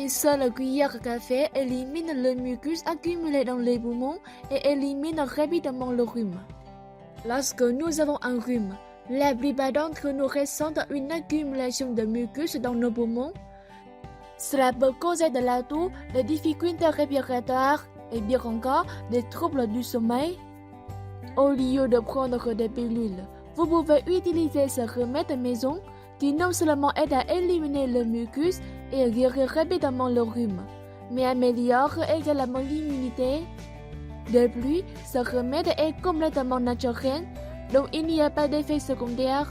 Une seule cuillère de café élimine le mucus accumulé dans les poumons et élimine rapidement le rhume. Lorsque nous avons un rhume, la plupart d'entre nous ressentent une accumulation de mucus dans nos poumons. Cela peut causer de la toux, des difficultés respiratoires et bien encore des troubles du sommeil. Au lieu de prendre des pilules, vous pouvez utiliser ce remède maison qui non seulement aide à éliminer le mucus et guérir rapidement le rhume, mais améliore également l'immunité. De plus, ce remède est complètement naturel, donc il n'y a pas d'effet secondaire.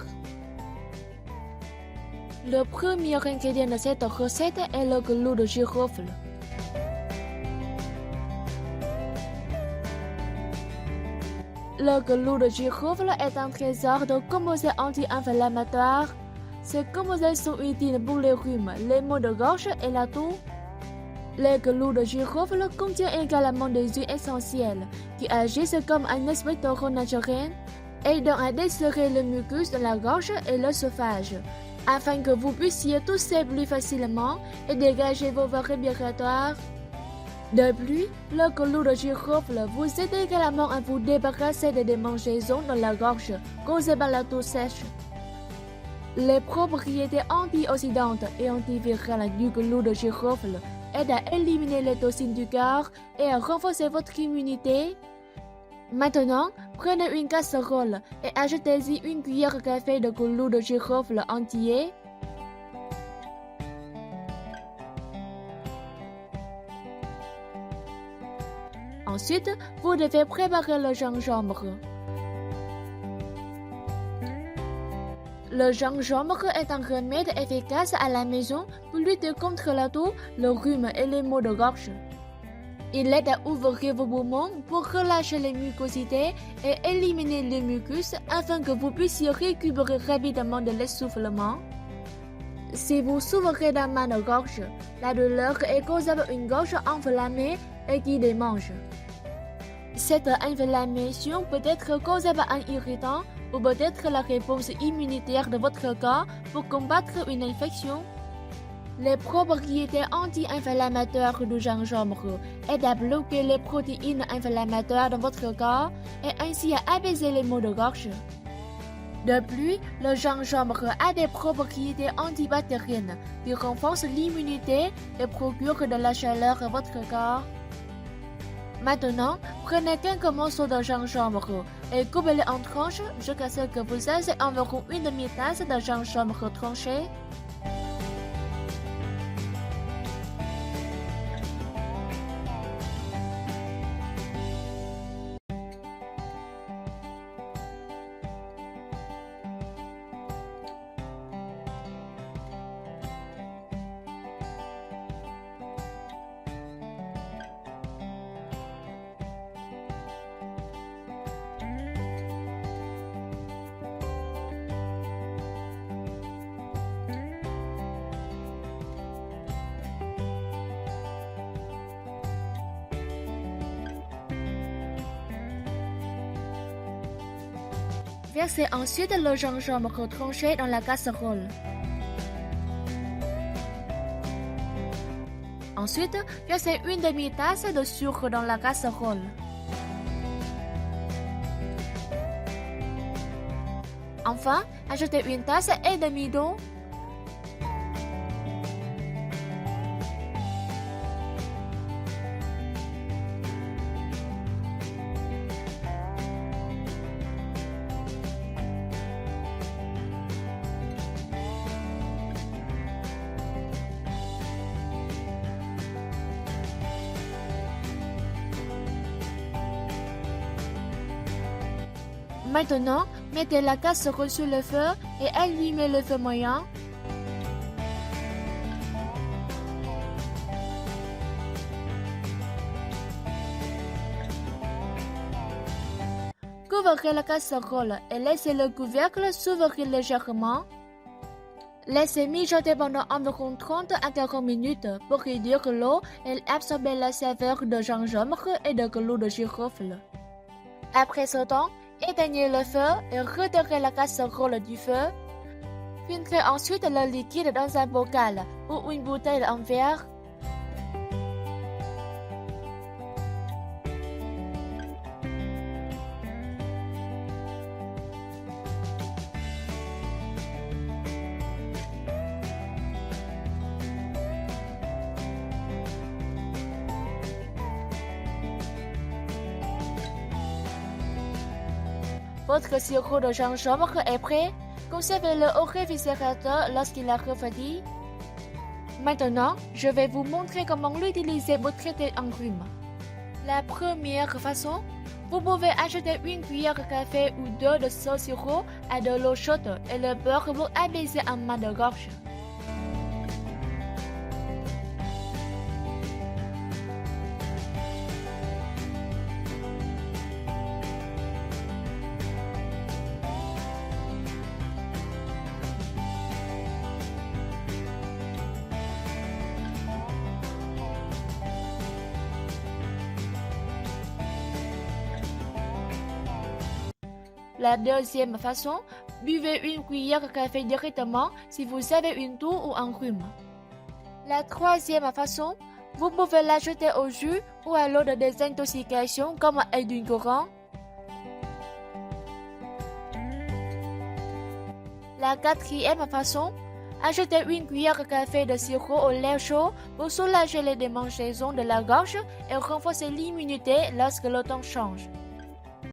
Le premier ingrédient de cette recette est le clou de girofle. Le clou de girofle est un trésor de composés anti-inflammatoires. Ces composés sont utiles pour les rhumes, les maux de gorge et la toux. Le clou de girofle contient également des huiles essentielles qui agissent comme un expectorant naturel, aidant à desserrer le mucus de la gorge et l'œsophage, afin que vous puissiez tousser plus facilement et dégager vos voies respiratoires. De plus, le clou de girofle vous aide également à vous débarrasser des démangeaisons dans la gorge causées par la toux sèche. Les propriétés antioxydantes et antivirales du clou de girofle aident à éliminer les toxines du corps et à renforcer votre immunité. Maintenant, prenez une casserole et ajoutez-y une cuillère de café de clou de girofle entier. Ensuite, vous devez préparer le gingembre. Le gingembre est un remède efficace à la maison pour lutter contre la toux, le rhume et les maux de gorge. Il aide à ouvrir vos poumons pour relâcher les mucosités et éliminer les mucus afin que vous puissiez récupérer rapidement de l'essoufflement. Si vous souffrez d'un mal de gorge, la douleur est causée par une gorge enflammée et qui démange. Cette inflammation peut être causée par un irritant ou peut-être la réponse immunitaire de votre corps pour combattre une infection. Les propriétés anti-inflammatoires du gingembre aident à bloquer les protéines inflammatoires dans votre corps et ainsi à apaiser les maux de gorge. De plus, le gingembre a des propriétés antibactériennes qui renforcent l'immunité et procurent de la chaleur à votre corps. Maintenant, prenez quelques morceaux de gingembre et coupez-les en tranches jusqu'à ce que vous ayez environ une demi-tasse de gingembre tranché. Versez ensuite le gingembre tranché dans la casserole. Ensuite, versez une demi-tasse de sucre dans la casserole. Enfin, ajoutez une tasse et demie d'eau. Maintenant, mettez la casserole sur le feu et allumez le feu moyen. Couvrez la casserole et laissez le couvercle s'ouvrir légèrement. Laissez mijoter pendant environ 30 à 40 minutes pour réduire l'eau et absorber la saveur de gingembre et de clou de girofle. Après ce temps, éteignez le feu et retirez la casserole du feu. Filtrez ensuite le liquide dans un bocal ou une bouteille en verre. Votre sirop de gingembre est prêt. Conservez-le au réfrigérateur lorsqu'il a refroidi. Maintenant, je vais vous montrer comment l'utiliser pour traiter un rhume. La première façon, vous pouvez ajouter une cuillère de café ou deux de ce sirop à de l'eau chaude et le beurre pour apaiser un mal de gorge. La deuxième façon, buvez une cuillère de café directement si vous avez une toux ou un rhume. La troisième façon, vous pouvez l'ajouter au jus ou à l'eau de désintoxication comme édulcorant. La quatrième façon, ajoutez une cuillère de café de sirop au lait chaud pour soulager les démangeaisons de la gorge et renforcer l'immunité lorsque le temps change.